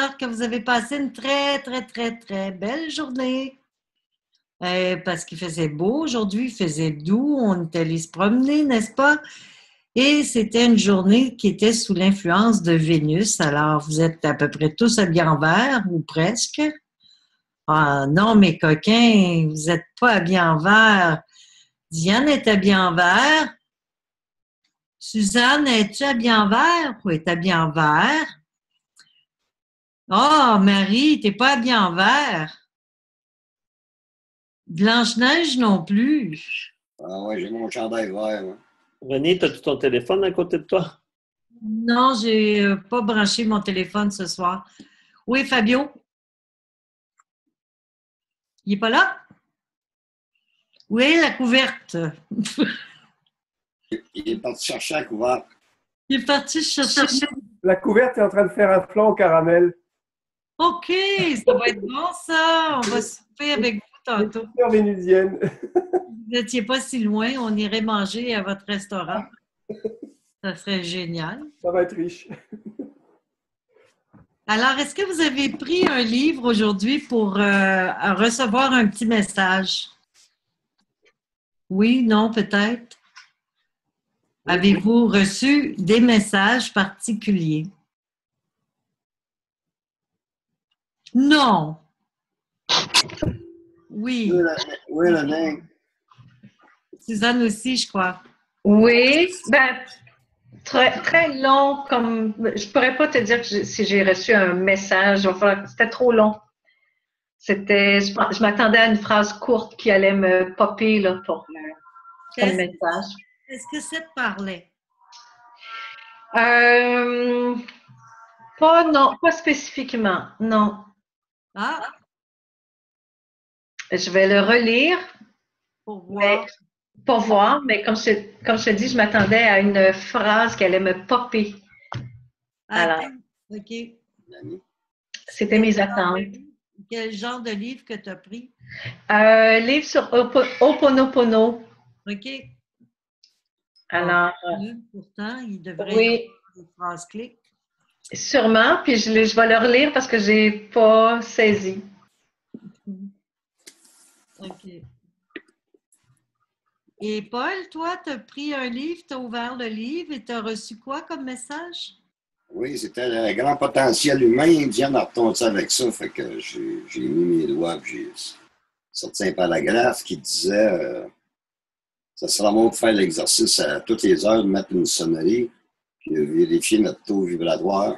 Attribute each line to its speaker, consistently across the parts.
Speaker 1: j'espère que vous avez passé une très, très, très, très belle journée. Parce qu'il faisait beau aujourd'hui, il faisait doux, on est allé se promener, n'est-ce pas? Et c'était une journée qui était sous l'influence de Vénus. Alors, vous êtes à peu près tous habillés en vert, ou presque. Ah non, mes coquins, vous n'êtes pas habillés en vert. Diane est habillée en vert. Suzanne, es-tu habillée en vert ou est habillée en vert? Oh, Marie, t'es pas habillée en vert. Blanche-Neige non plus.
Speaker 2: Ah ouais, j'ai mon chandail vert. Hein.
Speaker 3: René, as-tu ton téléphone à côté de toi?
Speaker 1: Non, j'ai pas branché mon téléphone ce soir. Oui, Fabio? Il est pas là? Oui, la couverte.
Speaker 2: Il est parti chercher la couverte.
Speaker 1: Il est parti chercher.
Speaker 4: La couverte est en train de faire un flan au caramel.
Speaker 1: OK, ça va être bon, ça. On va souper avec vous tantôt.
Speaker 4: Fleur vénusienne.
Speaker 1: Vous n'étiez pas si loin. On irait manger à votre restaurant. Ça serait génial.
Speaker 4: Ça va être riche.
Speaker 1: Alors, est-ce que vous avez pris un livre aujourd'hui pour recevoir un petit message? Oui, non, peut-être. Avez-vous reçu des messages particuliers? Non. Oui.
Speaker 2: Oui, le nain.
Speaker 1: Suzanne aussi, je crois.
Speaker 5: Oui, ben, très, très long, comme je pourrais pas te dire que si j'ai reçu un message, c'était trop long. Je m'attendais à une phrase courte qui allait me popper là, pour comme message.
Speaker 1: Est-ce que ça te parlait?
Speaker 5: Pas spécifiquement, non.
Speaker 1: Ah,
Speaker 5: Je vais le relire
Speaker 1: pour voir.
Speaker 5: mais comme je te dis, je m'attendais à une phrase qui allait me popper. Alors,
Speaker 1: OK.
Speaker 5: c'était mes attentes.
Speaker 1: Quel genre de livre que tu as pris?
Speaker 5: Livre sur Ho'oponopono.
Speaker 1: OK.
Speaker 5: Alors,
Speaker 1: pourtant, il devrait
Speaker 5: oui,
Speaker 1: y avoir des phrases clés.
Speaker 5: sûrement, puis je vais le relire parce que je n'ai pas saisi.
Speaker 1: OK. Et Paul, toi, tu as pris un livre, tu as ouvert le livre et tu as reçu quoi comme message?
Speaker 2: Oui, c'était le grand potentiel humain. Diane a retourné avec ça. Fait que j'ai mis mes doigts et j'ai sorti un paragraphe qui disait ça sera bon de faire l'exercice à toutes les heures, de mettre une sonnerie, puis de vérifier notre taux vibratoire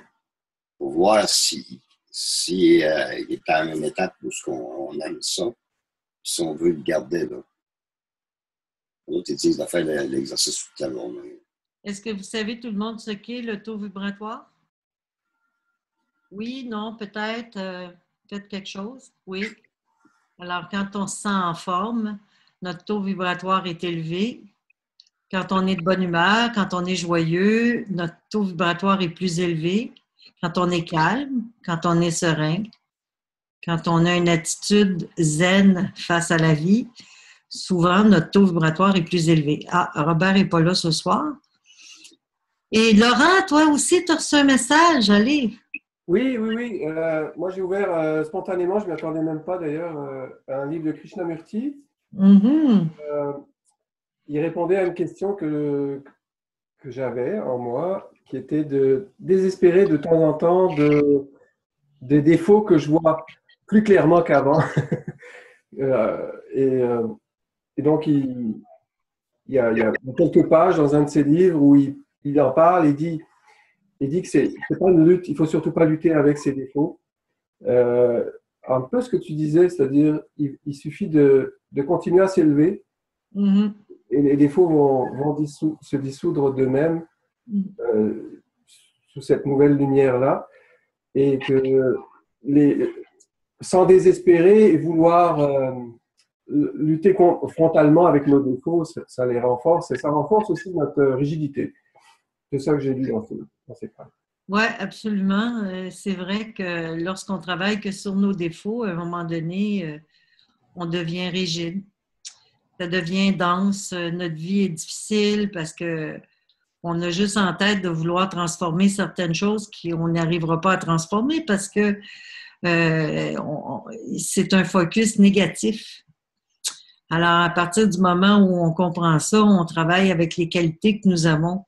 Speaker 2: pour voir si il est à une étape où on aime ça, si on veut le garder là. L'autre, ils disent de faire l'exercice toute la journée.
Speaker 1: Est-ce que vous savez tout le monde ce qu'est le taux vibratoire? Oui, non, peut-être, peut-être quelque chose? Oui. Alors, quand on se sent en forme, notre taux vibratoire est élevé. Quand on est de bonne humeur, quand on est joyeux, notre taux vibratoire est plus élevé. Quand on est calme, quand on est serein, quand on a une attitude zen face à la vie, souvent, notre taux vibratoire est plus élevé. Ah, Robert n'est pas là ce soir. Et Laurent, toi aussi, tu as reçu un message. Allez.
Speaker 4: Oui. Moi, j'ai ouvert spontanément, je ne m'y attendais même pas d'ailleurs, un livre de Krishnamurti.
Speaker 1: Mm-hmm.
Speaker 4: Il répondait à une question que j'avais en moi, qui était de désespérer de temps en temps des défauts que je vois plus clairement qu'avant. Et donc, il y a quelques pages dans un de ses livres où il en parle et dit que c'est pas une lutte, il faut surtout pas lutter avec ses défauts. Un peu ce que tu disais, c'est-à-dire il suffit de continuer à s'élever et les défauts vont se dissoudre d'eux-mêmes sous cette nouvelle lumière-là, et que sans désespérer et vouloir lutter frontalement avec nos défauts, ça les renforce et ça renforce aussi notre rigidité. C'est ça que j'ai lu dans ces phrases.
Speaker 1: Oui, absolument. C'est vrai que lorsqu'on travaille que sur nos défauts, à un moment donné, on devient rigide. Ça devient dense. Notre vie est difficile parce que On a juste en tête de vouloir transformer certaines choses qu'on n'arrivera pas à transformer parce que c'est un focus négatif. Alors, à partir du moment où on comprend ça, on travaille avec les qualités que nous avons.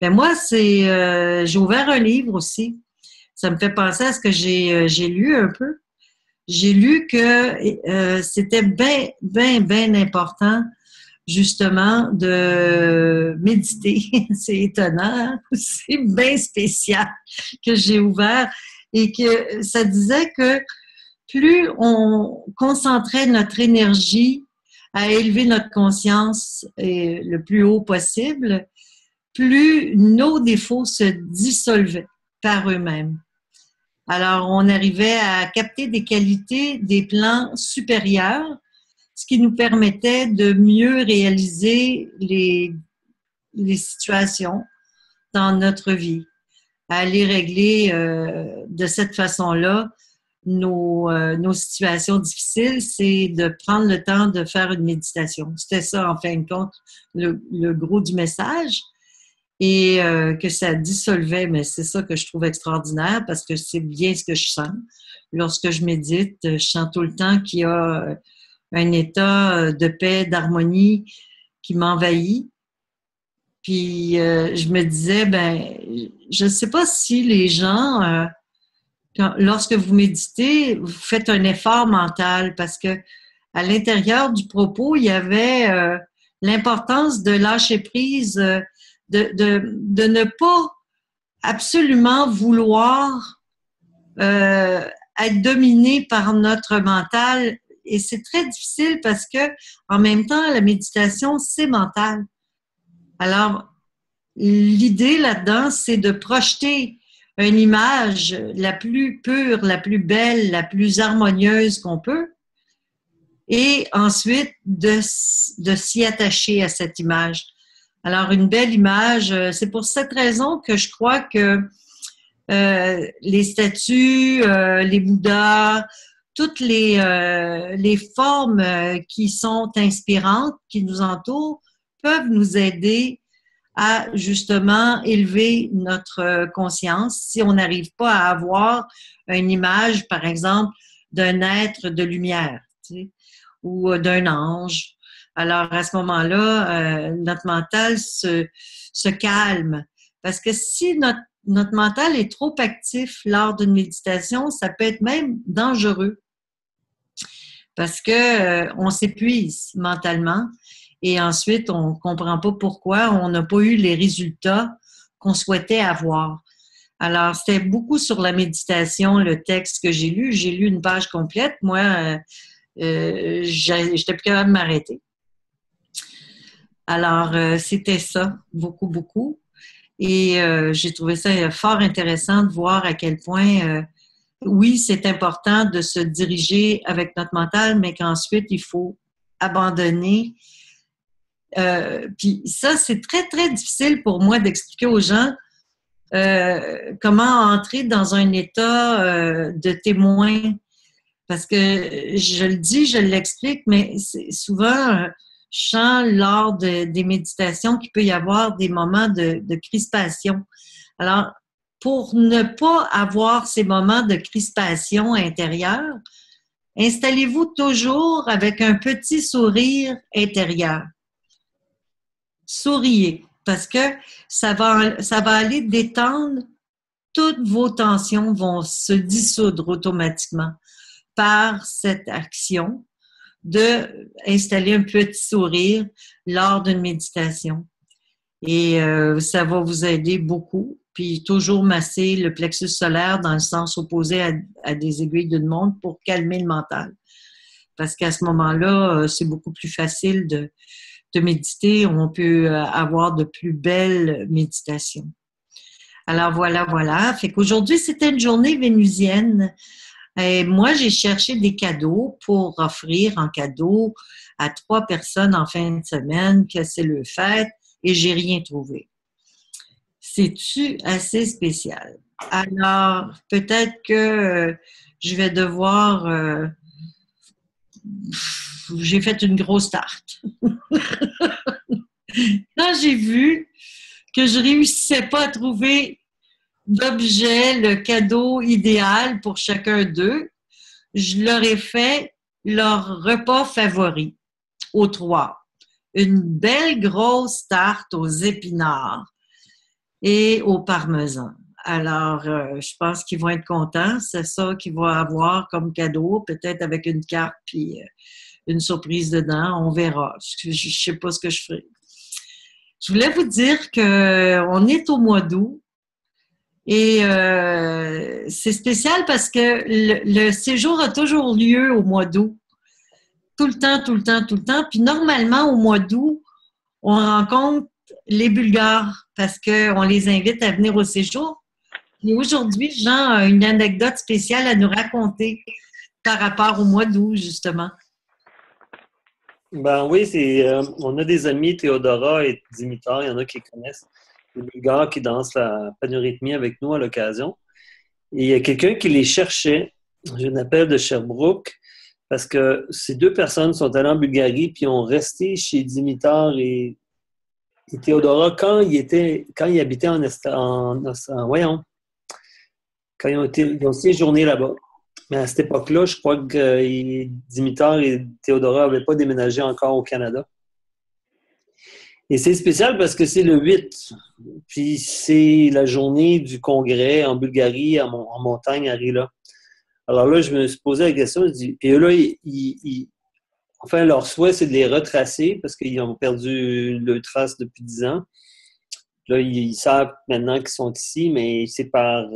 Speaker 1: Ben moi, j'ai ouvert un livre aussi. Ça me fait penser à ce que j'ai lu un peu. J'ai lu que c'était bien important justement de méditer. C'est étonnant, hein? C'est bien spécial que j'ai ouvert et que ça disait que plus on concentrait notre énergie à élever notre conscience le plus haut possible, plus nos défauts se dissolvaient par eux-mêmes. Alors, on arrivait à capter des qualités des plans supérieurs, ce qui nous permettait de mieux réaliser les situations dans notre vie, à aller régler de cette façon-là nos situations difficiles, c'est de prendre le temps de faire une méditation. C'était ça, en fin de compte, le gros du message. Et que ça dissolvait, mais c'est ça que je trouve extraordinaire parce que c'est bien ce que je sens. Lorsque je médite, je sens tout le temps qu'il y a un état de paix, d'harmonie qui m'envahit. Puis je me disais, je ne sais pas si les gens, lorsque vous méditez, vous faites un effort mental parce que à l'intérieur du propos, il y avait l'importance de lâcher prise, de ne pas absolument vouloir être dominé par notre mental. Et c'est très difficile parce que, en même temps, la méditation, c'est mental. Alors, l'idée là-dedans, c'est de projeter une image la plus pure, la plus belle, la plus harmonieuse qu'on peut, et ensuite de s'y attacher à cette image. Alors, une belle image, c'est pour cette raison que je crois que les statues, les Bouddhas, toutes les formes qui sont inspirantes, qui nous entourent, peuvent nous aider à justement élever notre conscience si on n'arrive pas à avoir une image, par exemple, d'un être de lumière, tu sais, ou d'un ange. Alors, à ce moment-là, notre mental se calme. Parce que si notre mental est trop actif lors d'une méditation, ça peut être même dangereux. Parce que on s'épuise mentalement et ensuite, on ne comprend pas pourquoi on n'a pas eu les résultats qu'on souhaitait avoir. Alors, c'était beaucoup sur la méditation, le texte que j'ai lu. J'ai lu une page complète. Moi, j'étais plus capable de m'arrêter. Alors, c'était ça, beaucoup, beaucoup. Et j'ai trouvé ça fort intéressant de voir à quel point, oui, c'est important de se diriger avec notre mental, mais qu'ensuite, il faut abandonner. Puis ça, c'est très, très difficile pour moi d'expliquer aux gens comment entrer dans un état de témoin. Parce que je le dis, je l'explique, mais c'est souvent... je sens lors des méditations qu'il peut y avoir des moments de crispation. Alors, pour ne pas avoir ces moments de crispation intérieure, installez-vous toujours avec un petit sourire intérieur. Souriez, parce que ça va aller détendre, toutes vos tensions vont se dissoudre automatiquement par cette action d'installer un petit sourire lors d'une méditation. Et ça va vous aider beaucoup. Puis toujours masser le plexus solaire dans le sens opposé à des aiguilles d'une montre pour calmer le mental. Parce qu'à ce moment-là, c'est beaucoup plus facile de méditer. On peut avoir de plus belles méditations. Alors voilà. Fait qu'aujourd'hui, c'était une journée vénusienne. Et moi, j'ai cherché des cadeaux pour offrir en cadeau à 3 personnes en fin de semaine, que c'est le fête, et j'ai rien trouvé. C'est-tu assez spécial? Alors, peut-être que je vais devoir... j'ai fait une grosse tarte. Quand j'ai vu que je réussissais pas à trouver d'objet, le cadeau idéal pour chacun d'eux, je leur ai fait leur repas favori aux trois. Une belle grosse tarte aux épinards et au parmesan. Alors, je pense qu'ils vont être contents. C'est ça qu'ils vont avoir comme cadeau, peut-être avec une carte puis une surprise dedans. On verra. Je ne sais pas ce que je ferai. Je voulais vous dire qu'on est au mois d'août et c'est spécial parce que le séjour a toujours lieu au mois d'août. Tout le temps, tout le temps, tout le temps. Puis normalement, au mois d'août, on rencontre les Bulgares parce qu'on les invite à venir au séjour. Et aujourd'hui, Jean a une anecdote spéciale à nous raconter par rapport au mois d'août, justement.
Speaker 3: Ben oui, on a des amis, Théodora et Dimitar, il y en a qui connaissent, les Bulgares qui dansent la panurhythmie avec nous à l'occasion. Et il y a quelqu'un qui les cherchait, j'ai un appel de Sherbrooke, parce que ces deux personnes sont allées en Bulgarie puis ont resté chez Dimitar et Théodora quand ils habitaient quand ils ont séjourné là-bas. Mais à cette époque-là, je crois que Dimitar et Théodora n'avaient pas déménagé encore au Canada. Et c'est spécial parce que c'est le 8. Puis c'est la journée du congrès en Bulgarie, en montagne, à Rila. Alors là, je me suis posé la question, je dis, puis là, enfin, leur souhait, c'est de les retracer parce qu'ils ont perdu le trace depuis 10 ans. Là, ils savent maintenant qu'ils sont ici, mais c'est par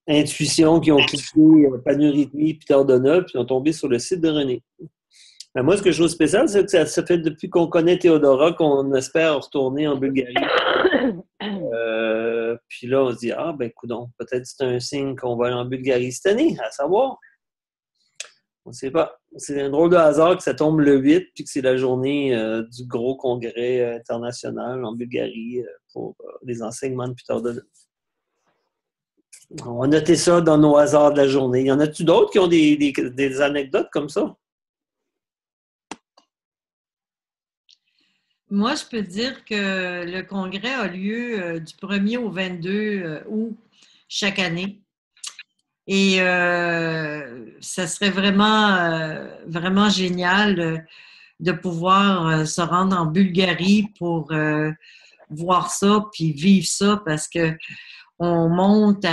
Speaker 3: intuition qu'ils ont cliqué panurhythmie puis Tordona, puis ils ont tombé sur le site de René. Mais moi, ce que je trouve spécial, c'est que ça fait depuis qu'on connaît Théodora qu'on espère retourner en Bulgarie. Puis là, on se dit, coudonc, peut-être c'est un signe qu'on va aller en Bulgarie cette année, à savoir. On ne sait pas. C'est un drôle de hasard que ça tombe le 8 puis que c'est la journée du gros congrès international en Bulgarie pour les enseignements de Peter Donner. On va noter ça dans nos hasards de la journée. Y en a-tu d'autres qui ont des anecdotes comme ça?
Speaker 1: Moi, je peux dire que le congrès a lieu du 1er au 22 août chaque année. Et ça serait vraiment génial de pouvoir se rendre en Bulgarie pour voir ça puis vivre ça parce que on monte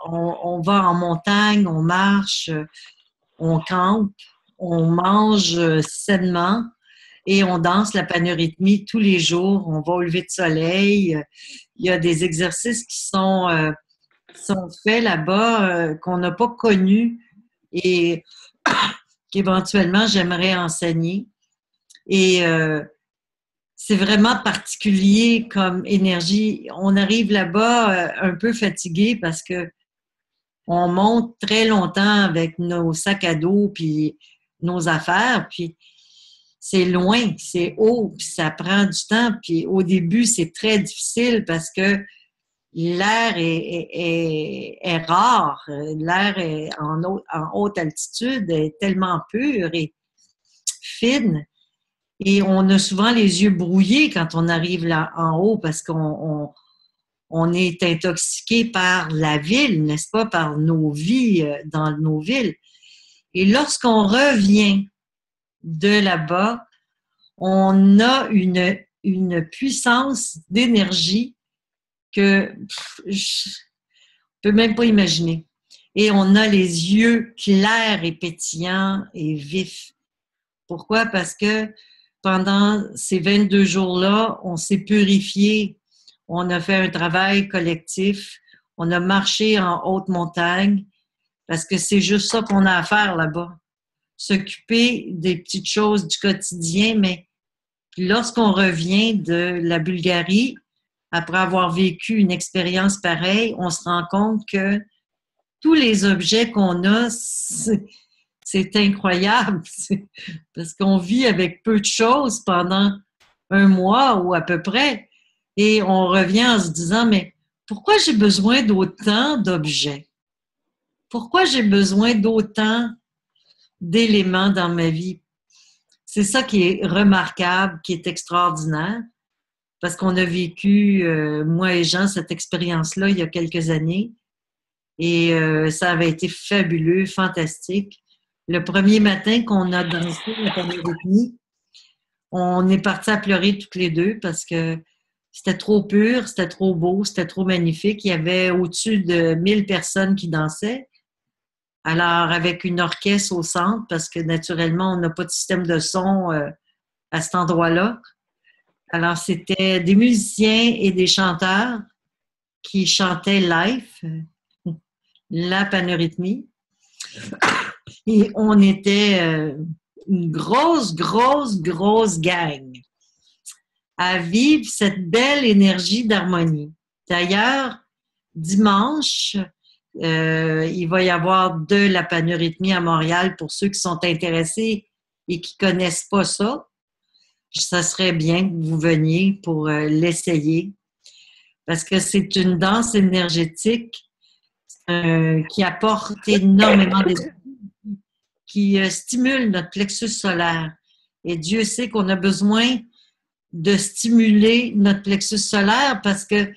Speaker 1: on va en montagne, on marche, on campe, on mange sainement et on danse la panurhythmie tous les jours. On va au lever de soleil. Il y a des exercices qui sont faits là-bas qu'on n'a pas connus et qu'éventuellement j'aimerais enseigner. Et c'est vraiment particulier comme énergie. On arrive là-bas un peu fatigué parce que on monte très longtemps avec nos sacs à dos puis nos affaires, puis c'est loin, c'est haut, puis ça prend du temps. Puis au début, c'est très difficile parce que l'air est rare. L'air est en haute altitude est tellement pur et fine. Et on a souvent les yeux brouillés quand on arrive là en haut parce qu'on est intoxiqué par la ville, n'est-ce pas, par nos vies dans nos villes. Et lorsqu'on revient de là-bas, on a une puissance d'énergie que je ne peux même pas imaginer. Et on a les yeux clairs et pétillants et vifs. Pourquoi? Parce que pendant ces 22 jours-là, on s'est purifié, on a fait un travail collectif, on a marché en haute montagne, parce que c'est juste ça qu'on a à faire là-bas. S'occuper des petites choses du quotidien, mais lorsqu'on revient de la Bulgarie, après avoir vécu une expérience pareille, on se rend compte que tous les objets qu'on a, c'est incroyable, parce qu'on vit avec peu de choses pendant un mois ou à peu près, et on revient en se disant, mais pourquoi j'ai besoin d'autant d'objets? Pourquoi j'ai besoin d'autant d'éléments dans ma vie? C'est ça qui est remarquable, qui est extraordinaire. parce qu'on a vécu, moi et Jean, cette expérience-là il y a quelques années. Et ça avait été fabuleux, fantastique. Le premier matin qu'on a dansé la panérhythmie, on est partis à pleurer toutes les deux parce que c'était trop pur, c'était trop beau, c'était trop magnifique. Il y avait au-dessus de 1000 personnes qui dansaient. Alors, avec une orchestre au centre, parce que naturellement, on n'a pas de système de son à cet endroit-là. Alors, c'était des musiciens et des chanteurs qui chantaient live la panérhythmie. Et on était une grosse gang à vivre cette belle énergie d'harmonie. D'ailleurs, dimanche, il va y avoir de la panérhythmie à Montréal pour ceux qui sont intéressés et qui ne connaissent pas ça. Ça serait bien que vous veniez pour l'essayer parce que c'est une danse énergétique qui apporte énormément d'énergie, qui stimule notre plexus solaire. Et Dieu sait qu'on a besoin de stimuler notre plexus solaire parce que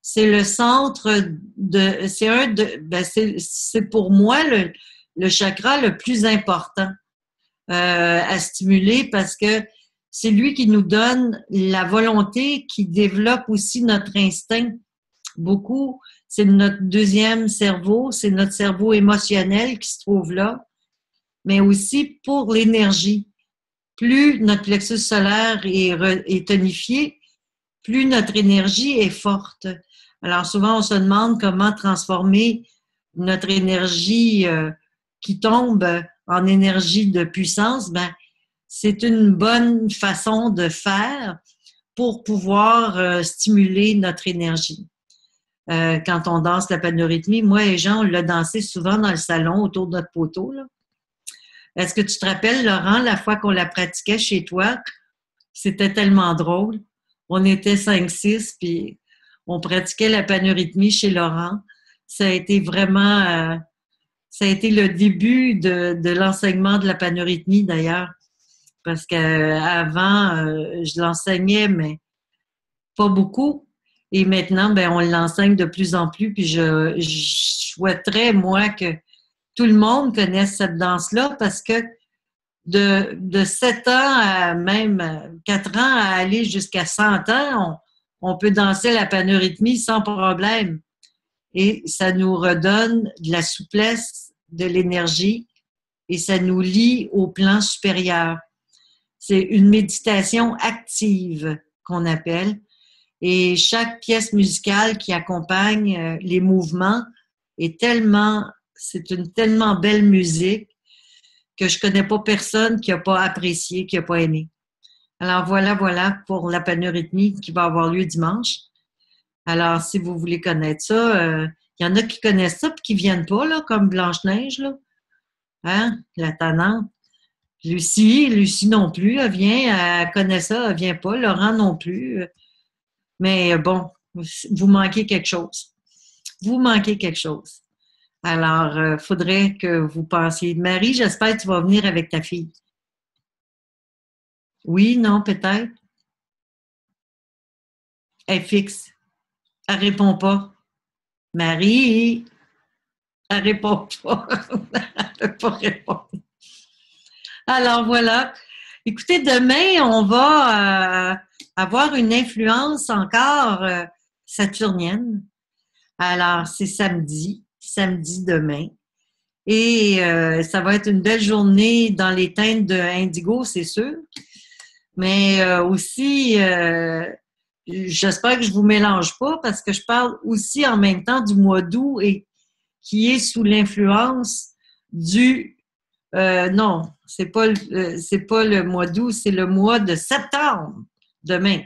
Speaker 1: c'est le centre de, c'est pour moi le chakra le plus important à stimuler parce que c'est lui qui nous donne la volonté, qui développe aussi notre instinct. Beaucoup, c'est notre deuxième cerveau, c'est notre cerveau émotionnel qui se trouve là, mais aussi pour l'énergie. Plus notre plexus solaire est tonifié, plus notre énergie est forte. Alors souvent, on se demande comment transformer notre énergie qui tombe en énergie de puissance. Ben, c'est une bonne façon de faire pour pouvoir stimuler notre énergie. Quand on danse la panérhythmie, moi et Jean, on l'a dansé souvent dans le salon autour de notre poteau, là. Est-ce que tu te rappelles, Laurent, la fois qu'on la pratiquait chez toi? C'était tellement drôle. On était 5-6, puis on pratiquait la panérhythmie chez Laurent. Ça a été vraiment... ça a été le début de l'enseignement de la panérhythmie, d'ailleurs. Parce qu'avant, je l'enseignais, mais pas beaucoup. Et maintenant, ben, on l'enseigne de plus en plus. Puis je souhaiterais, moi, que tout le monde connaisse cette danse-là parce que de 7 ans à même 4 ans à aller jusqu'à 100 ans, on peut danser la panérhythmie sans problème. Et ça nous redonne de la souplesse, de l'énergie et ça nous lie au plan supérieur. C'est une méditation active qu'on appelle. Et chaque pièce musicale qui accompagne les mouvements c'est une tellement belle musique que je connais pas personne qui a pas apprécié, qui a pas aimé. Alors voilà pour la panérhythmie qui va avoir lieu dimanche. Alors si vous voulez connaître ça, il y en a qui connaissent ça puis qui viennent pas là, comme Blanche-Neige là, hein, la tannante. Lucie non plus, elle vient, elle connaît ça, elle vient pas. Laurent non plus. Mais bon, vous manquez quelque chose. Vous manquez quelque chose. Alors, faudrait que vous pensiez. Marie, j'espère que tu vas venir avec ta fille. Oui, non, peut-être. Elle est fixe. Elle répond pas. Marie, elle répond pas. Elle peut pas répondre. Alors, voilà. Écoutez, demain, on va avoir une influence encore saturnienne. Alors, c'est samedi demain. Et ça va être une belle journée dans les teintes de indigo, c'est sûr. Mais aussi, j'espère que je ne vous mélange pas parce que je parle aussi en même temps du mois d'août et qui est sous l'influence du... non, c'est pas le mois d'août, c'est le mois de septembre, demain,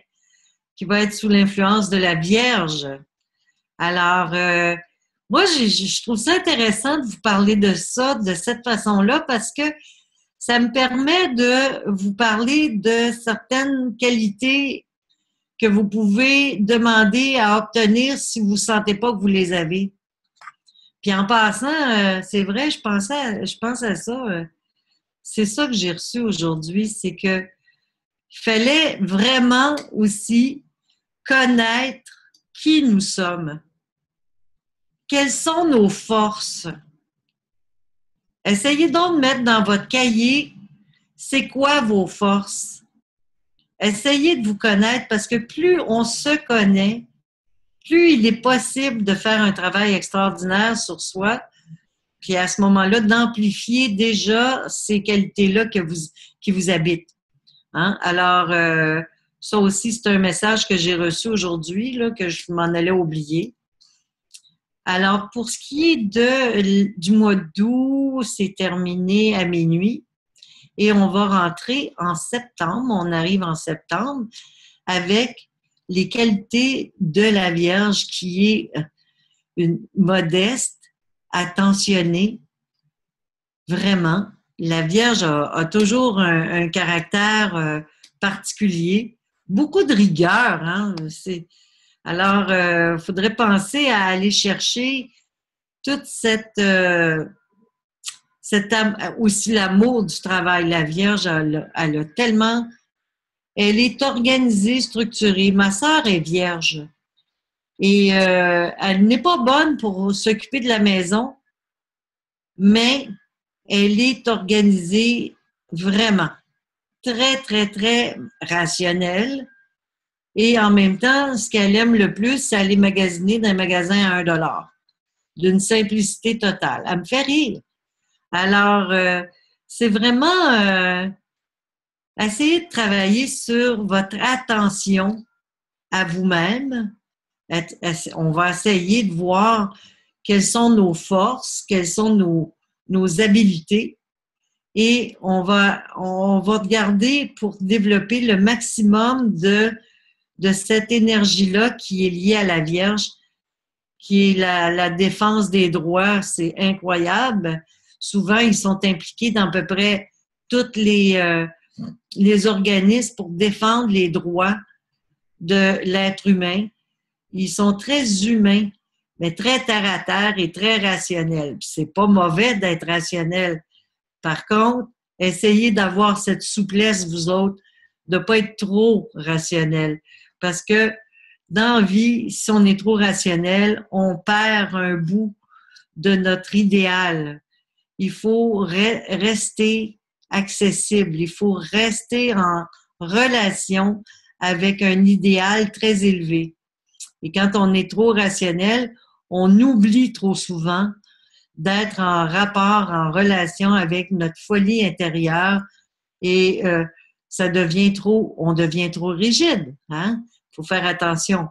Speaker 1: qui va être sous l'influence de la Vierge. Alors, moi, je trouve ça intéressant de vous parler de ça de cette façon-là parce que ça me permet de vous parler de certaines qualités que vous pouvez demander à obtenir si vous ne sentez pas que vous les avez. Puis en passant, c'est vrai, je pense à ça. C'est ça que j'ai reçu aujourd'hui, c'est que il fallait vraiment aussi connaître qui nous sommes. Quelles sont nos forces? Essayez donc de mettre dans votre cahier, c'est quoi vos forces? Essayez de vous connaître parce que plus on se connaît, plus il est possible de faire un travail extraordinaire sur soi, puis à ce moment-là, d'amplifier déjà ces qualités-là qui vous habitent. Hein? Alors, ça aussi, c'est un message que j'ai reçu aujourd'hui, là, que je m'en allais oublier. Alors, pour ce qui est du mois d'août, c'est terminé à minuit et on va rentrer en septembre. On arrive en septembre avec les qualités de la Vierge qui est une modeste, attentionnée, vraiment. La Vierge a toujours un caractère particulier, beaucoup de rigueur. Hein? Alors, il faudrait penser à aller chercher toute aussi l'amour du travail. La Vierge, elle a tellement... Elle est organisée, structurée. Ma sœur est vierge et elle n'est pas bonne pour s'occuper de la maison, mais elle est organisée vraiment très, très, très rationnelle. Et en même temps, ce qu'elle aime le plus, c'est aller magasiner dans un magasin à $1, d'une simplicité totale. Elle me fait rire. Alors, c'est vraiment essayer de travailler sur votre attention à vous-même. On va essayer de voir quelles sont nos forces, quelles sont nos habiletés. Et on va regarder pour développer le maximum de cette énergie-là qui est liée à la Vierge, qui est la défense des droits. C'est incroyable. Souvent, ils sont impliqués dans à peu près tous les organismes pour défendre les droits de l'être humain. Ils sont très humains, mais très terre-à-terre et très rationnels. Puis c'est pas mauvais d'être rationnel. Par contre, essayez d'avoir cette souplesse, vous autres, de ne pas être trop rationnel. Parce que dans la vie, si on est trop rationnel, on perd un bout de notre idéal. Il faut rester accessible. Il faut rester en relation avec un idéal très élevé. Et quand on est trop rationnel, on oublie trop souvent d'être en rapport, en relation avec notre folie intérieure et on devient trop rigide. Hein? Il faut faire attention.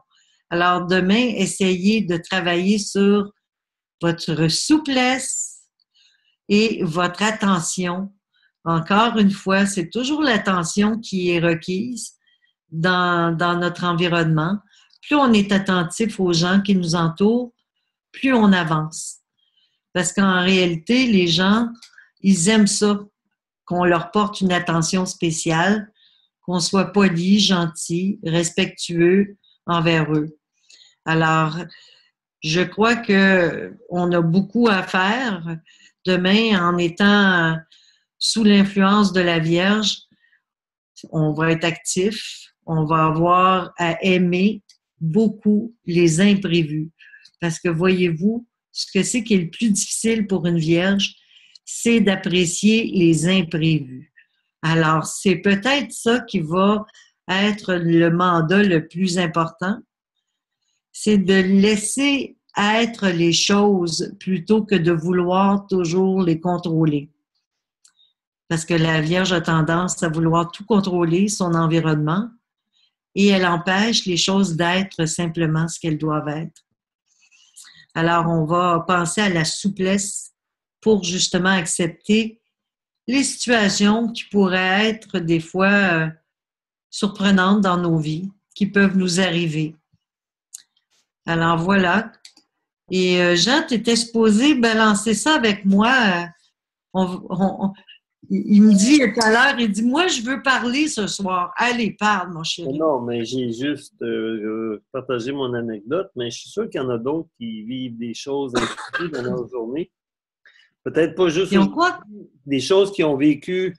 Speaker 1: Alors demain, essayez de travailler sur votre souplesse et votre attention. Encore une fois, c'est toujours l'attention qui est requise dans notre environnement. Plus on est attentif aux gens qui nous entourent, plus on avance. Parce qu'en réalité, les gens, ils aiment ça, qu'on leur porte une attention spéciale, qu'on soit poli, gentil, respectueux envers eux. Alors, je crois qu'on a beaucoup à faire demain en étant sous l'influence de la Vierge. On va être actif, on va avoir à aimer beaucoup les imprévus. Parce que voyez-vous, ce que c'est qui est le plus difficile pour une Vierge, c'est d'apprécier les imprévus. Alors, c'est peut-être ça qui va être le mandat le plus important, c'est de laisser être les choses plutôt que de vouloir toujours les contrôler. Parce que la Vierge a tendance à vouloir tout contrôler, son environnement, et elle empêche les choses d'être simplement ce qu'elles doivent être. Alors, on va penser à la souplesse pour justement accepter les situations qui pourraient être des fois surprenantes dans nos vies, qui peuvent nous arriver. Alors, voilà. Et Jean, tu étais supposé balancer ça avec moi. Il me dit tout à l'heure, il dit, moi, je veux parler ce soir. Allez, parle, mon chéri.
Speaker 3: Non, mais j'ai juste partagé mon anecdote, mais je suis sûr qu'il y en a d'autres qui vivent des choses impliquées dans leur journée. Peut-être pas juste des choses qu'ils ont vécues,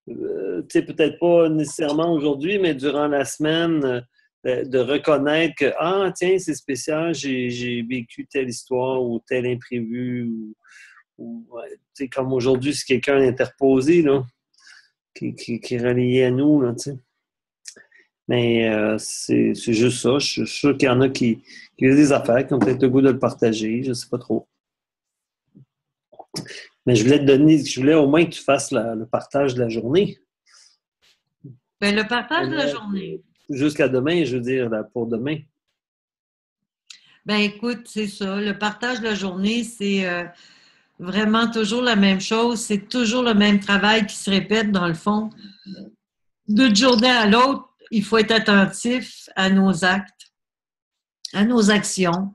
Speaker 3: peut-être pas nécessairement aujourd'hui, mais durant la semaine, de reconnaître que, ah, tiens, c'est spécial, j'ai vécu telle histoire ou tel imprévu, ouais, tu sais, comme aujourd'hui, c'est quelqu'un d'interposé, là, qui est relié à nous, là, tu sais. Mais c'est juste ça. Je suis sûr qu'il y en a qui ont des affaires, qui ont peut-être le goût de le partager, je ne sais pas trop. Mais je voulais au moins que tu fasses le partage de la journée.
Speaker 1: Bien, le partage de la journée.
Speaker 3: Jusqu'à demain, je veux dire, là, pour demain.
Speaker 1: Ben écoute, c'est ça. Le partage de la journée, c'est vraiment toujours la même chose. C'est toujours le même travail qui se répète dans le fond. D'une journée à l'autre, il faut être attentif à nos actes, à nos actions,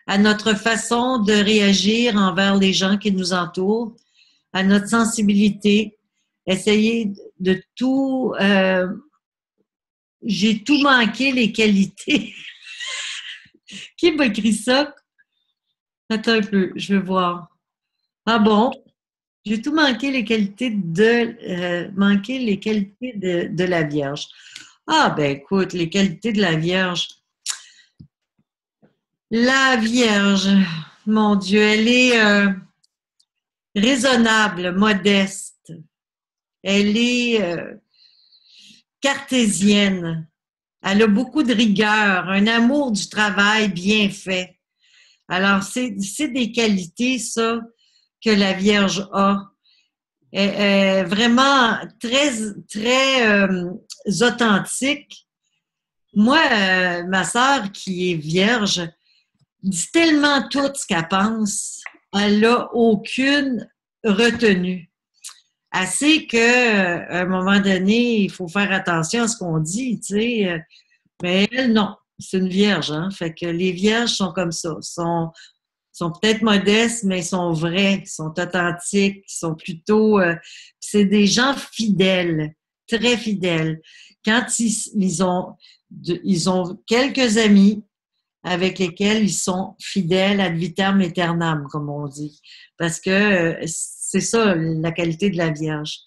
Speaker 1: à notre façon de réagir envers les gens qui nous entourent, à notre sensibilité. Essayer de tout... j'ai tout manqué les qualités. Qui m'a écrit ça? Attends un peu, je vais voir. Ah bon? J'ai tout manqué les qualités de la Vierge. Ah ben écoute, les qualités de la Vierge. La Vierge, mon Dieu, elle est raisonnable, modeste. Elle est cartésienne. Elle a beaucoup de rigueur, un amour du travail bien fait. Alors, c'est des qualités, ça, que la Vierge a. Elle est vraiment très, très authentique. Moi, ma sœur, qui est vierge, dit tellement tout ce qu'elle pense. Elle n'a aucune retenue. Elle sait qu'à un moment donné, il faut faire attention à ce qu'on dit, tu sais. Mais elle, non. C'est une vierge, hein. Fait que les vierges sont comme ça. Sont peut-être modestes, mais ils sont vrais, ils sont authentiques, ils sont plutôt... c'est des gens fidèles, très fidèles. Quand ils ont quelques amis avec lesquels ils sont fidèles ad vitam aeternam, comme on dit. Parce que c'est ça, la qualité de la Vierge.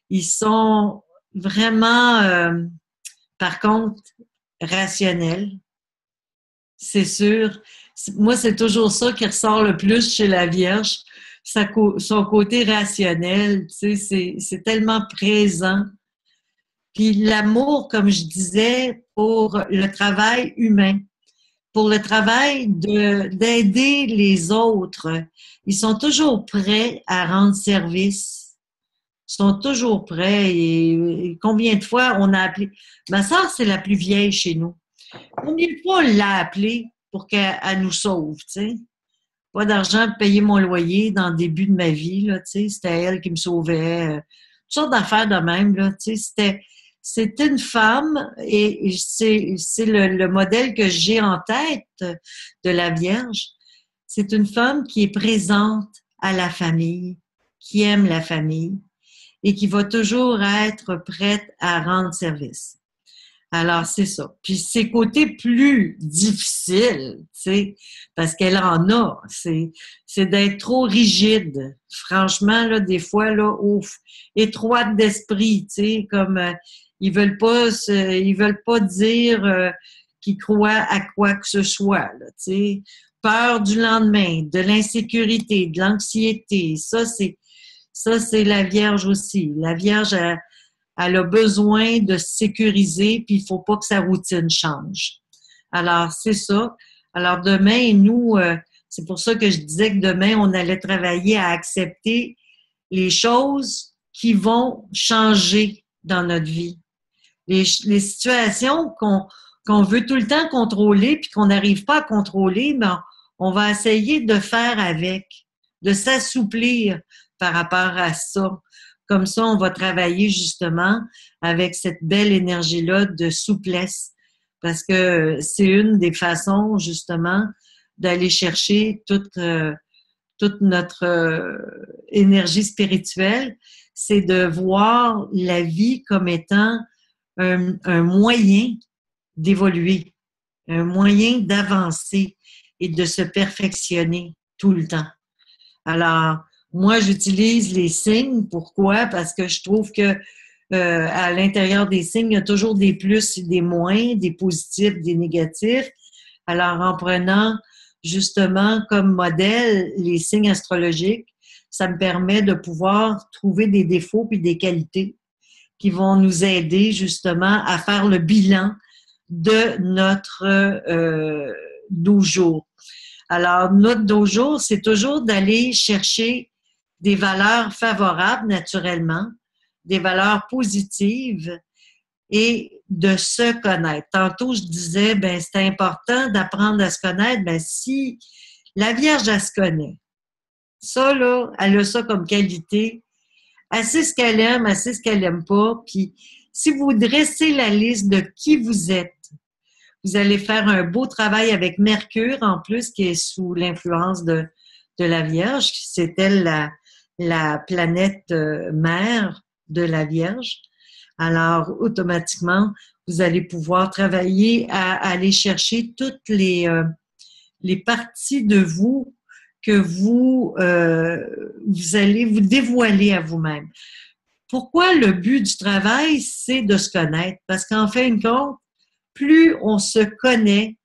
Speaker 1: Ils sont vraiment, par contre, rationnels. C'est sûr. Moi, c'est toujours ça qui ressort le plus chez la Vierge, son côté rationnel. Tu sais, c'est tellement présent. Puis l'amour, comme je disais, pour le travail humain, pour le travail d'aider les autres. Ils sont toujours prêts à rendre service. Ils sont toujours prêts. Et combien de fois on a appelé... Ma sœur, c'est la plus vieille chez nous. Combien de fois on l'a appelée pour qu'elle nous sauve, tu sais? Pas d'argent pour payer mon loyer dans le début de ma vie, là, tu sais. C'était elle qui me sauvait. Toutes sortes d'affaires de même, là, tu sais. C'était une femme et c'est le modèle que j'ai en tête de la Vierge. C'est une femme qui est présente à la famille, qui aime la famille et qui va toujours être prête à rendre service. Alors, c'est ça. Puis, ses côtés plus difficiles, tu sais, parce qu'elle en a, c'est d'être trop rigide. Franchement, là, des fois, là, ouf, étroite d'esprit, tu sais, comme ils veulent pas dire qu'ils croient à quoi que ce soit, là, tu sais. Peur du lendemain, de l'insécurité, de l'anxiété, ça, c'est la Vierge aussi. La Vierge, elle a besoin de se sécuriser, puis il ne faut pas que sa routine change. Alors, c'est ça. Alors, demain, nous, c'est pour ça que je disais que demain, on allait travailler à accepter les choses qui vont changer dans notre vie. Les situations qu'on veut tout le temps contrôler, puis qu'on n'arrive pas à contrôler, mais on va essayer de faire avec, de s'assouplir par rapport à ça. Comme ça, on va travailler justement avec cette belle énergie-là de souplesse, parce que c'est une des façons justement d'aller chercher toute notre énergie spirituelle, c'est de voir la vie comme étant un moyen d'évoluer, un moyen d'avancer et de se perfectionner tout le temps. Alors, moi, j'utilise les signes. Pourquoi? Parce que je trouve que à l'intérieur des signes, il y a toujours des plus et des moins, des positifs, des négatifs. Alors, en prenant justement comme modèle les signes astrologiques, ça me permet de pouvoir trouver des défauts puis des qualités qui vont nous aider justement à faire le bilan de notre dojo. Alors, notre dojo, c'est toujours d'aller chercher des valeurs favorables naturellement, des valeurs positives et de se connaître. Tantôt, je disais, ben c'est important d'apprendre à se connaître. Ben si la Vierge, elle se connaît, ça, là, elle a ça comme qualité. Elle sait ce qu'elle aime, elle sait ce qu'elle n'aime pas. Puis, si vous dressez la liste de qui vous êtes, vous allez faire un beau travail avec Mercure, en plus, qui est sous l'influence de la Vierge. C'est elle la planète mère de la Vierge. Alors, automatiquement, vous allez pouvoir travailler à aller chercher toutes les parties de vous que vous allez vous dévoiler à vous-même. Pourquoi le but du travail, c'est de se connaître? Parce qu'en fin de compte, plus on se connaît,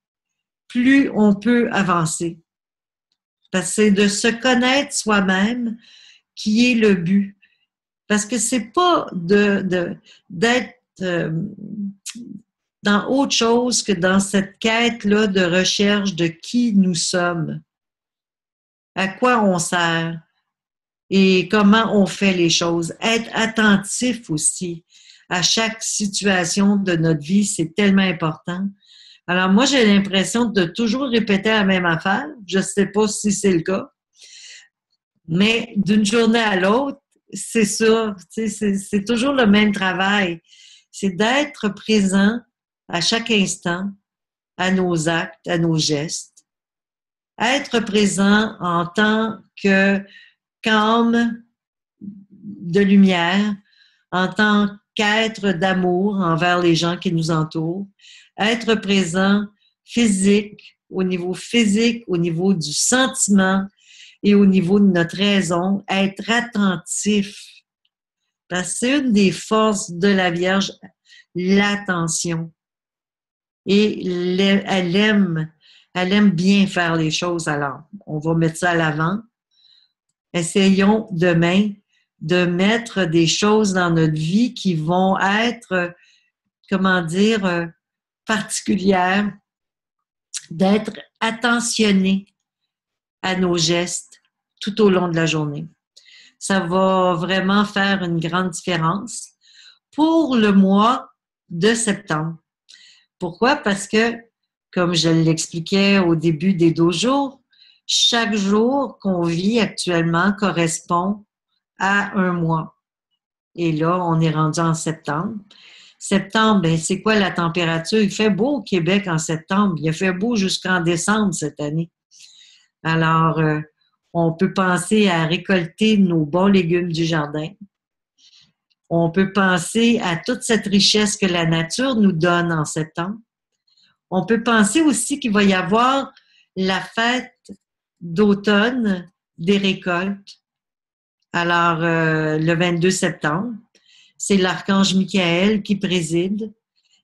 Speaker 1: plus on peut avancer. Parce que c'est de se connaître soi-même qui est le but. Parce que c'est pas d'être dans autre chose que dans cette quête-là de recherche de qui nous sommes, à quoi on sert et comment on fait les choses. Être attentif aussi à chaque situation de notre vie, c'est tellement important. Alors moi, j'ai l'impression de toujours répéter la même affaire. Je ne sais pas si c'est le cas, mais d'une journée à l'autre, c'est ça, c'est toujours le même travail. C'est d'être présent à chaque instant, à nos actes, à nos gestes. Être présent en tant que qu'âme de lumière, en tant qu'être d'amour envers les gens qui nous entourent. Être présent au niveau du sentiment et au niveau de notre raison, être attentif. Parce que c'est une des forces de la Vierge, l'attention. Et elle aime bien faire les choses. Alors, on va mettre ça à l'avant. Essayons demain de mettre des choses dans notre vie qui vont être, particulières, d'être attentionnés à nos gestes tout au long de la journée. Ça va vraiment faire une grande différence pour le mois de septembre. Pourquoi? Parce que, comme je l'expliquais au début des dojos, chaque jour qu'on vit actuellement correspond à un mois. Et là, on est rendu en septembre. Septembre, ben, c'est quoi la température? Il fait beau au Québec en septembre. Il a fait beau jusqu'en décembre cette année. Alors, on peut penser à récolter nos bons légumes du jardin. On peut penser à toute cette richesse que la nature nous donne en septembre. On peut penser aussi qu'il va y avoir la fête d'automne des récoltes. Alors, le 22 septembre, c'est l'archange Michael qui préside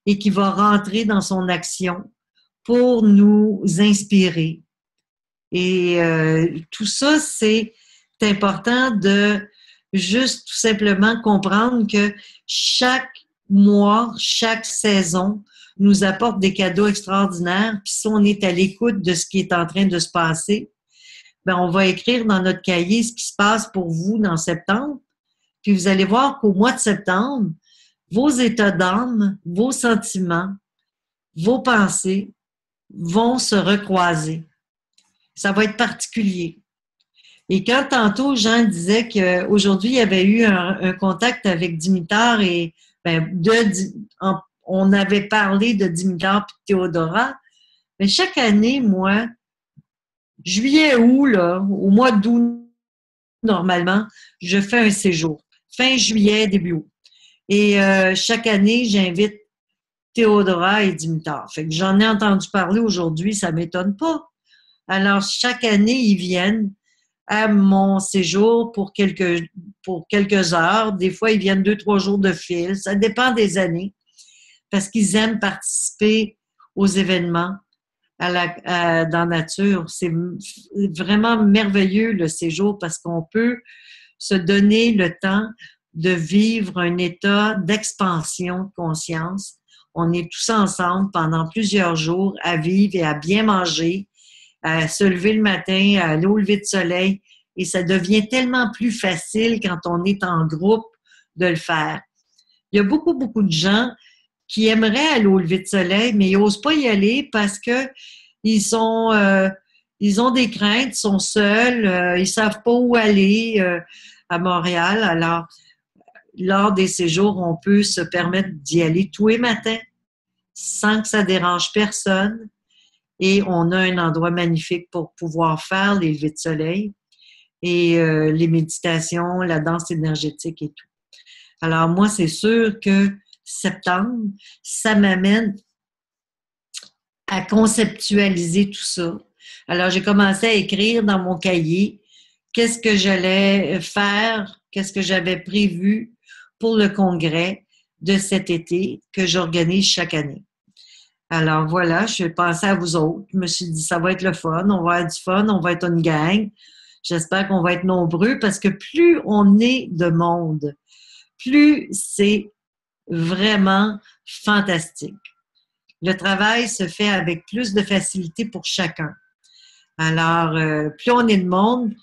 Speaker 1: et qui va rentrer dans son action pour nous inspirer. Et tout ça, c'est important de juste tout simplement comprendre que chaque mois, chaque saison nous apporte des cadeaux extraordinaires. Puis si on est à l'écoute de ce qui est en train de se passer, ben on va écrire dans notre cahier ce qui se passe pour vous dans septembre. Puis vous allez voir qu'au mois de septembre, vos états d'âme, vos sentiments, vos pensées vont se recroiser. Ça va être particulier. Et quand tantôt, Jean disait qu'aujourd'hui, il y avait eu un contact avec Dimitar et on avait parlé de Dimitar et de Théodora, mais chaque année, moi, juillet, août, là, au mois d'août, normalement, je fais un séjour. Fin juillet, début août. Et chaque année, j'invite Théodora et Dimitar. Fait que j'en ai entendu parler aujourd'hui, ça ne m'étonne pas. Alors, chaque année, ils viennent à mon séjour pour pour quelques heures. Des fois, ils viennent 2-3 jours de fil. Ça dépend des années parce qu'ils aiment participer aux événements dans la nature. C'est vraiment merveilleux le séjour parce qu'on peut se donner le temps de vivre un état d'expansion de conscience. On est tous ensemble pendant plusieurs jours à vivre et à bien manger, à se lever le matin, à aller au lever de soleil. Et ça devient tellement plus facile quand on est en groupe de le faire. Il y a beaucoup, beaucoup de gens qui aimeraient aller au lever de soleil, mais ils n'osent pas y aller parce que ils ont des craintes, ils sont seuls, ils savent pas où aller à Montréal. Alors, lors des séjours, on peut se permettre d'y aller tous les matins sans que ça dérange personne. Et on a un endroit magnifique pour pouvoir faire les levées de soleil et les méditations, la danse énergétique et tout. Alors, moi, c'est sûr que septembre, ça m'amène à conceptualiser tout ça. Alors, j'ai commencé à écrire dans mon cahier qu'est-ce que j'allais faire, qu'est-ce que j'avais prévu pour le congrès de cet été que j'organise chaque année. Alors, voilà, je pensais à vous autres. Je me suis dit, ça va être le fun, on va avoir du fun, on va être une gang. J'espère qu'on va être nombreux parce que plus on est de monde, plus c'est vraiment fantastique. Le travail se fait avec plus de facilité pour chacun. Alors, plus on est de monde,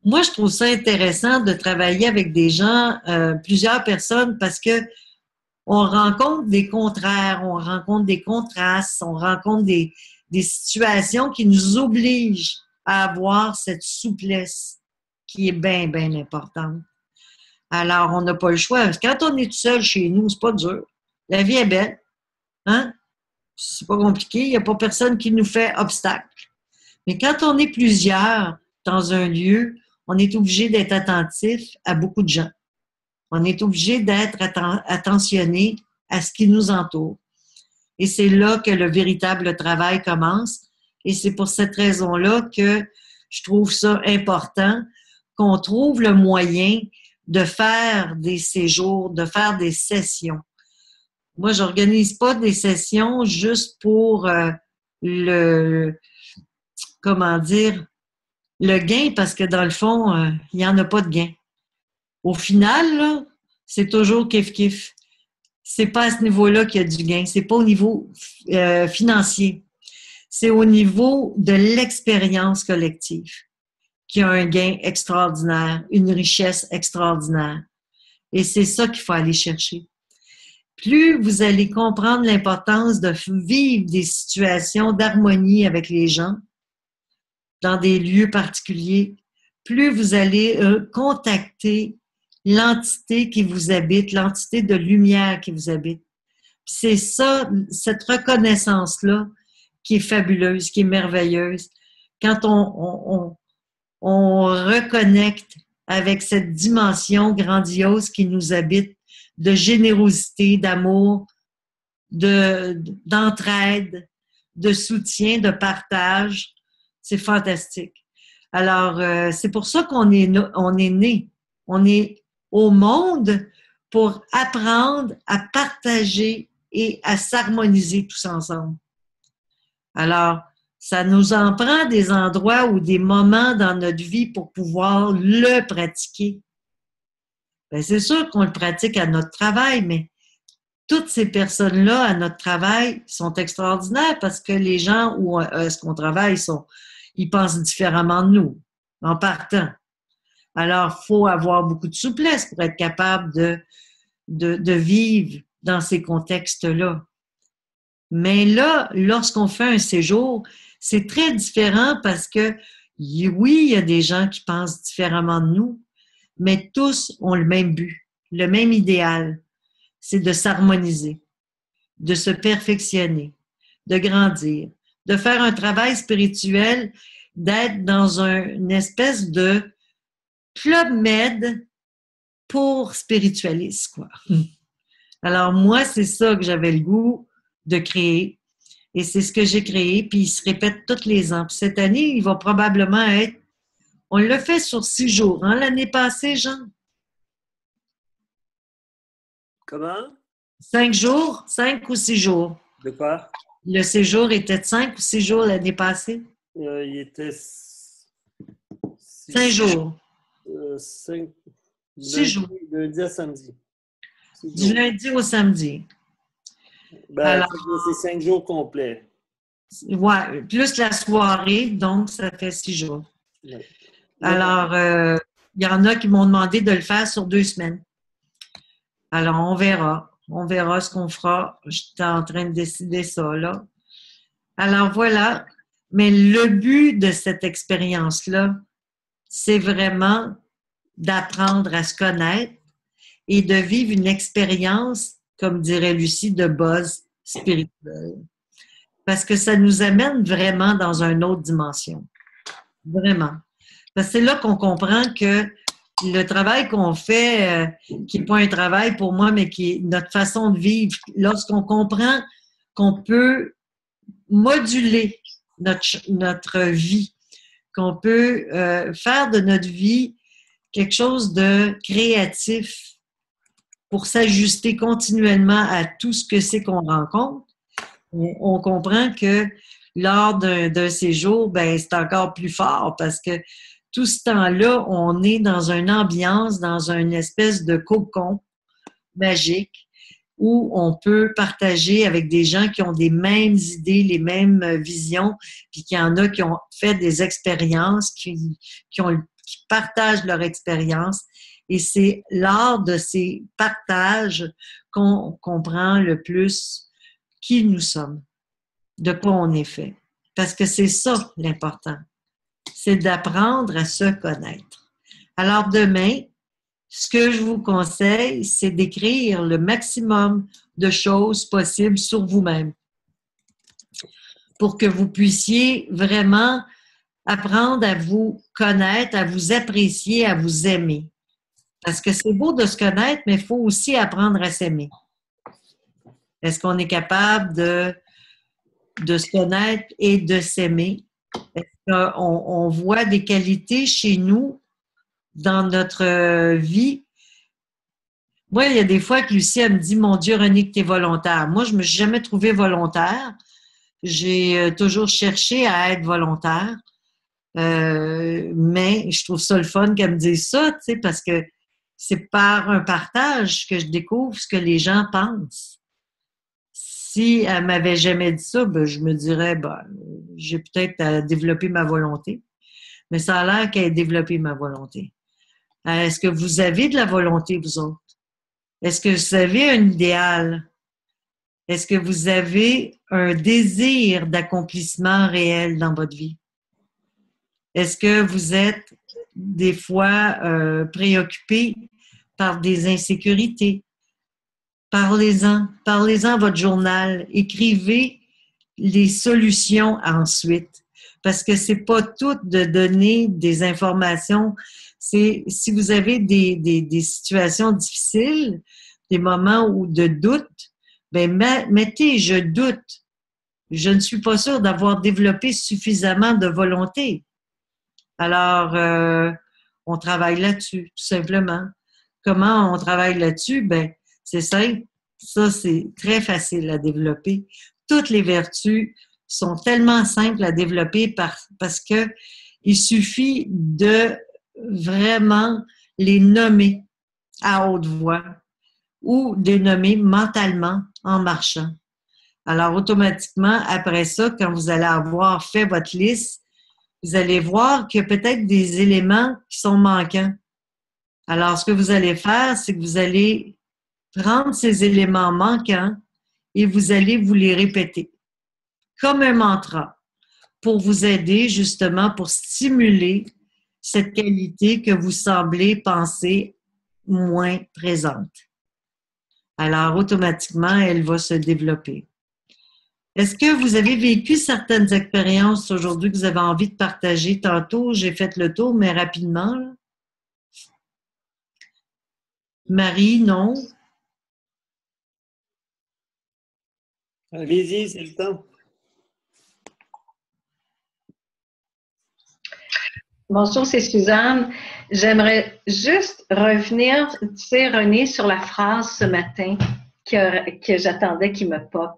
Speaker 1: moi, je trouve ça intéressant de travailler avec des gens, plusieurs personnes, parce que on rencontre des contraires, on rencontre des contrastes, on rencontre des situations qui nous obligent à avoir cette souplesse qui est bien, bien importante. Alors, on n'a pas le choix. Quand on est tout seul chez nous, c'est pas dur. La vie est belle. Hein? C'est pas compliqué. Il n'y a pas personne qui nous fait obstacle. Mais quand on est plusieurs dans un lieu, on est obligé d'être attentif à beaucoup de gens. On est obligé d'être attentionné à ce qui nous entoure. Et c'est là que le véritable travail commence. Et c'est pour cette raison-là que je trouve ça important qu'on trouve le moyen de faire des séjours, de faire des sessions. Moi, j'organise pas des sessions juste pour le gain, parce que dans le fond, il n'y en a pas de gain. Au final, là, c'est toujours kiff-kiff. C'est pas à ce niveau-là qu'il y a du gain. C'est pas au niveau financier. C'est au niveau de l'expérience collective qu'il y a un gain extraordinaire, une richesse extraordinaire. Et c'est ça qu'il faut aller chercher. Plus vous allez comprendre l'importance de vivre des situations d'harmonie avec les gens dans des lieux particuliers, plus vous allez contacter l'entité qui vous habite, l'entité de lumière qui vous habite. C'est ça, cette reconnaissance-là qui est fabuleuse, qui est merveilleuse. Quand on reconnecte avec cette dimension grandiose qui nous habite, de générosité, d'amour, d'entraide, de soutien, de partage, c'est fantastique. Alors, c'est pour ça qu'on est né. On est au monde pour apprendre à partager et à s'harmoniser tous ensemble. Alors, ça nous en prend des endroits ou des moments dans notre vie pour pouvoir le pratiquer. Bien, c'est sûr qu'on le pratique à notre travail, mais toutes ces personnes-là à notre travail sont extraordinaires parce que les gens où est-ce qu'on travaille, ils pensent différemment de nous, en partant. Alors, il faut avoir beaucoup de souplesse pour être capable de vivre dans ces contextes-là. Mais là, lorsqu'on fait un séjour, c'est très différent parce que, oui, il y a des gens qui pensent différemment de nous, mais tous ont le même but, le même idéal, c'est de s'harmoniser, de se perfectionner, de grandir, de faire un travail spirituel, d'être dans une espèce de club med pour spiritualistes, quoi. Alors, moi, c'est ça que j'avais le goût de créer. Et c'est ce que j'ai créé, puis il se répète tous les ans. Puis cette année, il va probablement être... On l'a fait sur 6 jours, hein, l'année passée, Jean?
Speaker 3: Comment?
Speaker 1: 5 jours, 5 ou 6 jours.
Speaker 3: De quoi?
Speaker 1: Le séjour était de 5 ou 6 jours l'année passée?
Speaker 3: Il était
Speaker 1: 5 jours.
Speaker 3: 5,
Speaker 1: 6 jours.
Speaker 3: lundi à samedi.
Speaker 1: Du lundi au samedi.
Speaker 3: Ben,
Speaker 1: Alors,
Speaker 3: c'est 5 jours complets.
Speaker 1: ouais, plus la soirée, donc ça fait 6 jours.
Speaker 3: Ouais.
Speaker 1: Alors, il y en a qui m'ont demandé de le faire sur 2 semaines. Alors, on verra. On verra ce qu'on fera. J'étais en train de décider ça, là. Alors, voilà. Mais le but de cette expérience-là, c'est vraiment d'apprendre à se connaître et de vivre une expérience, comme dirait Lucie, de base spirituelle. Parce que ça nous amène vraiment dans une autre dimension. Vraiment. Parce que c'est là qu'on comprend que le travail qu'on fait, qui n'est pas un travail pour moi, mais qui est notre façon de vivre, lorsqu'on comprend qu'on peut moduler notre vie, qu'on peut faire de notre vie quelque chose de créatif pour s'ajuster continuellement à tout ce que c'est qu'on rencontre, on comprend que lors d'un séjour, ben c'est encore plus fort parce que tout ce temps-là, on est dans une ambiance, dans une espèce de cocon magique où on peut partager avec des gens qui ont des mêmes idées, les mêmes visions, puis qu'il y en a qui ont fait des expériences, qui partagent leur expérience. Et c'est lors de ces partages qu'on comprend le plus qui nous sommes, de quoi on est fait. Parce que c'est ça l'important. C'est d'apprendre à se connaître. Alors demain, ce que je vous conseille, c'est d'écrire le maximum de choses possibles sur vous-même pour que vous puissiez vraiment apprendre à vous connaître, à vous apprécier, à vous aimer. Parce que c'est beau de se connaître, mais il faut aussi apprendre à s'aimer. Est-ce qu'on est capable de se connaître et de s'aimer? Est-ce qu'on voit des qualités chez nous dans notre vie? Moi, il y a des fois que Lucie, elle me dit, mon Dieu, René, que tu es volontaire. Moi, je ne me suis jamais trouvée volontaire. J'ai toujours cherché à être volontaire. Mais je trouve ça le fun qu'elle me dise ça, tu sais, parce que c'est par un partage que je découvre ce que les gens pensent. Si elle m'avait jamais dit ça, ben, je me dirais, ben, j'ai peut-être à développer ma volonté. Mais ça a l'air qu'elle a développé ma volonté. Est-ce que vous avez de la volonté, vous autres? Est-ce que vous avez un idéal? Est-ce que vous avez un désir d'accomplissement réel dans votre vie? Est-ce que vous êtes des fois préoccupé par des insécurités? Parlez-en à votre journal. Écrivez les solutions ensuite. Parce que c'est pas tout de donner des informations. C'est si vous avez des situations difficiles, des moments où de doute, ben mettez je doute. Je ne suis pas sûre d'avoir développé suffisamment de volonté. Alors, on travaille là-dessus, tout simplement. Comment on travaille là-dessus? Ben, c'est simple. Ça, c'est très facile à développer. Toutes les vertus sont tellement simples à développer parce que il suffit de vraiment les nommer à haute voix ou de les nommer mentalement en marchant. Alors, automatiquement, après ça, quand vous allez avoir fait votre liste, vous allez voir qu'il y a peut-être des éléments qui sont manquants. Alors, ce que vous allez faire, c'est que vous allez prendre ces éléments manquants et vous allez vous les répéter comme un mantra pour vous aider justement pour stimuler cette qualité que vous semblez penser moins présente. Alors, automatiquement, elle va se développer. Est-ce que vous avez vécu certaines expériences aujourd'hui que vous avez envie de partager? Tantôt, j'ai fait le tour, mais rapidement. Là. Marie, non?
Speaker 3: Allez-y, c'est le temps.
Speaker 5: Bonjour, c'est Suzanne. J'aimerais juste revenir, tu sais, René, sur la phrase ce matin que j'attendais qui me pop.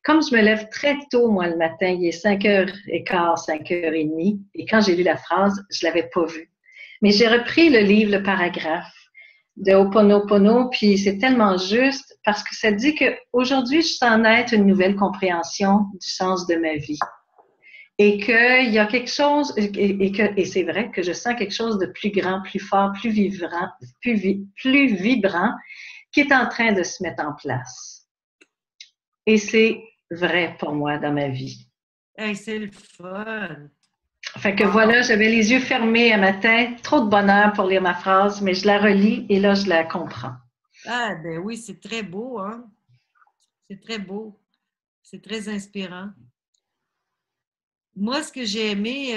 Speaker 5: Comme je me lève très tôt, moi, le matin, il est 5h15, 5h30, et quand j'ai lu la phrase, je l'avais pas vue. Mais j'ai repris le livre, le paragraphe de Ho'oponopono, puis c'est tellement juste parce que ça dit qu'aujourd'hui, je sens naître une nouvelle compréhension du sens de ma vie. Et qu'il y a quelque chose, et c'est vrai que je sens quelque chose de plus grand, plus fort, plus vibrant, plus vibrant qui est en train de se mettre en place. Et c'est vrai pour moi dans ma vie.
Speaker 1: Hey, c'est le fun!
Speaker 5: Fait que voilà, j'avais les yeux fermés un matin, trop de bonheur pour lire ma phrase, mais je la relis et là, je la comprends.
Speaker 1: Ah, ben oui, c'est très beau, hein? C'est très beau. C'est très inspirant. Moi, ce que j'ai aimé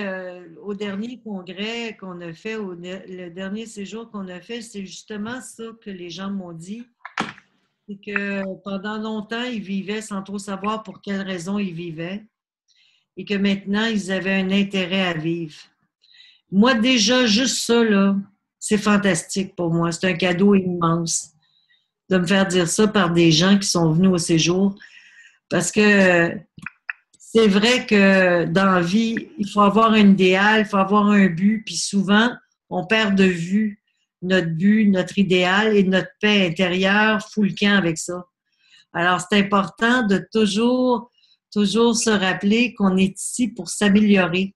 Speaker 1: au dernier congrès qu'on a fait, le dernier séjour qu'on a fait, c'est justement ça que les gens m'ont dit. C'est que pendant longtemps, ils vivaient sans trop savoir pour quelles raisons ils vivaient et que maintenant, ils avaient un intérêt à vivre. Moi, déjà, juste ça, là, c'est fantastique pour moi. C'est un cadeau immense de me faire dire ça par des gens qui sont venus au séjour parce que c'est vrai que dans la vie, il faut avoir un idéal, il faut avoir un but, puis souvent, on perd de vue notre but, notre idéal et notre paix intérieure fout le camp avec ça. Alors, c'est important de toujours se rappeler qu'on est ici pour s'améliorer.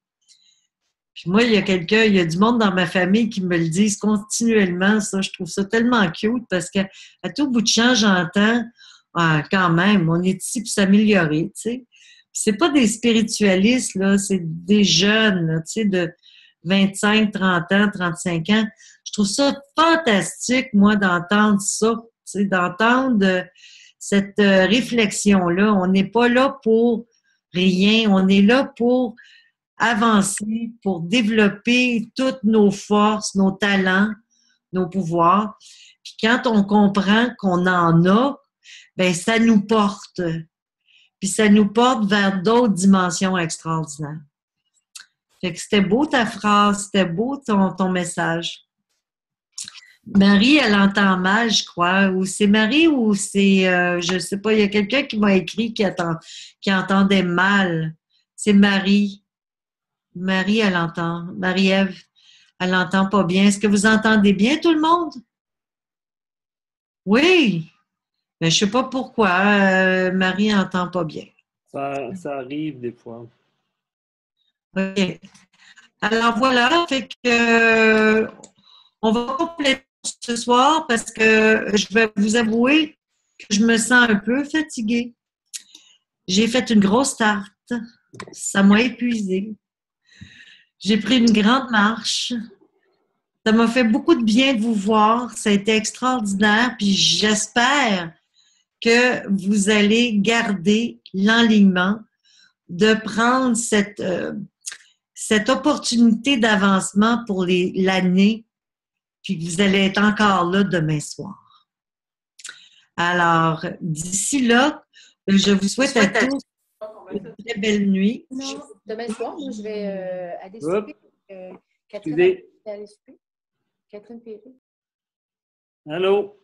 Speaker 1: Puis moi, il y a du monde dans ma famille qui me le disent continuellement, ça. Je trouve ça tellement cute parce qu'à tout bout de champ, j'entends, ah, quand même, on est ici pour s'améliorer, tu sais. C'est pas des spiritualistes, là, c'est des jeunes, là, tu sais, de 25, 30 ans, 35 ans. Je trouve ça fantastique, moi, d'entendre ça, tu sais, d'entendre cette réflexion-là. On n'est pas là pour rien, on est là pour avancer, pour développer toutes nos forces, nos talents, nos pouvoirs. Puis quand on comprend qu'on en a, ben ça nous porte. Puis ça nous porte vers d'autres dimensions extraordinaires. Fait que c'était beau ta phrase, c'était beau ton message. Marie, elle entend mal, je crois. Ou c'est Marie ou c'est, je sais pas, il y a quelqu'un qui m'a écrit qui entendait mal. C'est Marie. Marie, elle entend. Marie-Ève, elle entend pas bien. Est-ce que vous entendez bien, tout le monde? Oui. Mais je sais pas pourquoi. Marie entend pas bien.
Speaker 3: Ça arrive des fois.
Speaker 1: OK. Alors voilà, fait que on va compléter ce soir parce que je vais vous avouer que je me sens un peu fatiguée. J'ai fait une grosse tarte. Ça m'a épuisée. J'ai pris une grande marche. Ça m'a fait beaucoup de bien de vous voir. Ça a été extraordinaire. Puis j'espère que vous allez garder l'enlignement de prendre cette opportunité d'avancement pour l'année, puis que vous allez être encore là demain soir. Alors, d'ici là, je vous souhaite à tous une très belle nuit.
Speaker 6: Non, demain soir, moi, je vais aller souper. Catherine, aller souper. Catherine Pérry.
Speaker 3: Allô?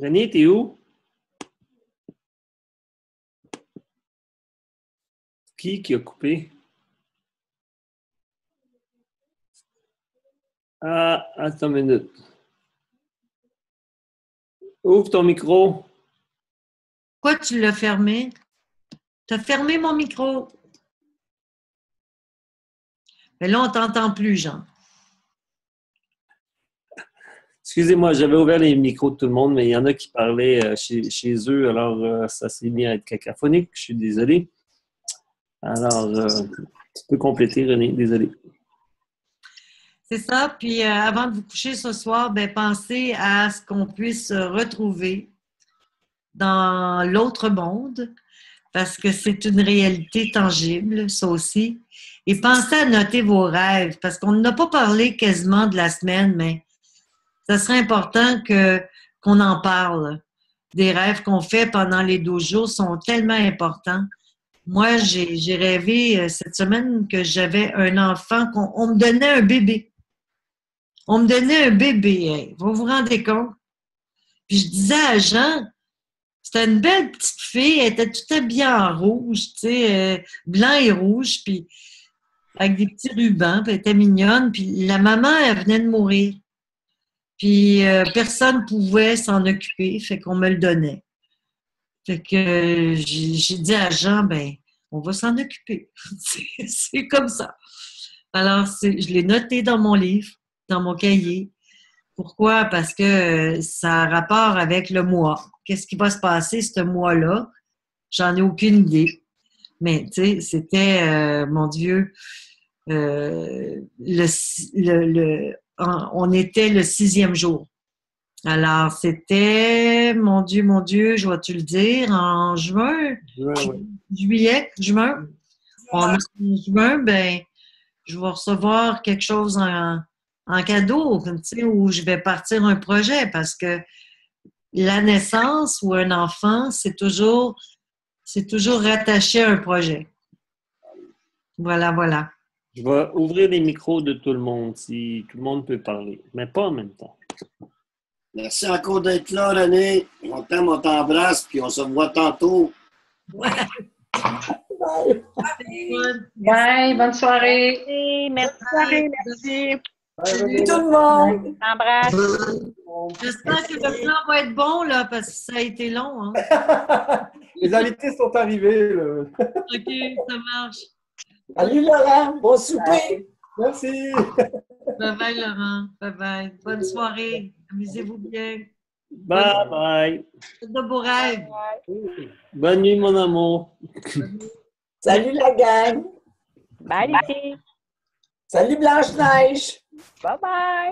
Speaker 3: René, t'es où? Qui a coupé? Ah, attends une minute. Ouvre ton micro.
Speaker 1: Pourquoi tu l'as fermé? Tu as fermé mon micro. Mais là, on ne t'entend plus, Jean.
Speaker 3: Excusez-moi, j'avais ouvert les micros de tout le monde, mais il y en a qui parlaient chez eux, alors ça s'est mis à être cacophonique. Je suis désolé. Alors, tu peux compléter, René, désolé.
Speaker 1: C'est ça. Puis avant de vous coucher ce soir, ben, pensez à ce qu'on puisse se retrouver dans l'autre monde, parce que c'est une réalité tangible, ça aussi. Et pensez à noter vos rêves, parce qu'on n'a pas parlé quasiment de la semaine, mais ça serait important qu'on en parle. Des rêves qu'on fait pendant les 12 jours sont tellement importants. Moi, j'ai rêvé cette semaine que j'avais un enfant, qu'on me donnait un bébé. On me donnait un bébé, hein. Vous vous rendez compte? Puis je disais à Jean, c'était une belle petite fille, elle était tout habillée en rouge, tu sais, blanc et rouge, puis avec des petits rubans, puis elle était mignonne, puis la maman, elle venait de mourir. Puis personne ne pouvait s'en occuper, fait qu'on me le donnait. Fait que j'ai dit à Jean, ben, on va s'en occuper. C'est comme ça. Alors, je l'ai noté dans mon livre, dans mon cahier. Pourquoi? Parce que ça a rapport avec le mois. Qu'est-ce qui va se passer ce mois-là? J'en ai aucune idée. Mais, tu sais, c'était, mon Dieu, on était le 6e jour. Alors, c'était, mon Dieu, je vais-tu le dire, en juin? Juillet, juin. En juin, ben, je vais recevoir quelque chose en cadeau, tu sais, où je vais partir un projet parce que la naissance ou un enfant, c'est toujours rattaché à un projet. Voilà, voilà.
Speaker 3: Je vais ouvrir les micros de tout le monde si tout le monde peut parler, mais pas en même temps.
Speaker 2: Merci encore d'être là, René. On t'aime, on t'embrasse, puis on se voit tantôt.
Speaker 1: Ouais.
Speaker 5: Bye, bonne soirée.
Speaker 7: Merci.
Speaker 4: Salut
Speaker 7: tout le monde. Embrasse.
Speaker 1: J'espère que le plan va être bon, là, parce que ça a été long. Hein?
Speaker 4: Les invités sont arrivés.
Speaker 1: OK, ça marche.
Speaker 7: Salut Laurent, bon souper.
Speaker 4: Merci.
Speaker 1: Bye-bye, Laurent. Bye-bye. Bonne soirée. Amusez-vous bien.
Speaker 3: Bye bye.
Speaker 1: De beaux rêves.
Speaker 3: Bonne nuit, mon amour.
Speaker 7: Salut la gang. Bye les filles. Salut Blanche-Neige. Bye bye.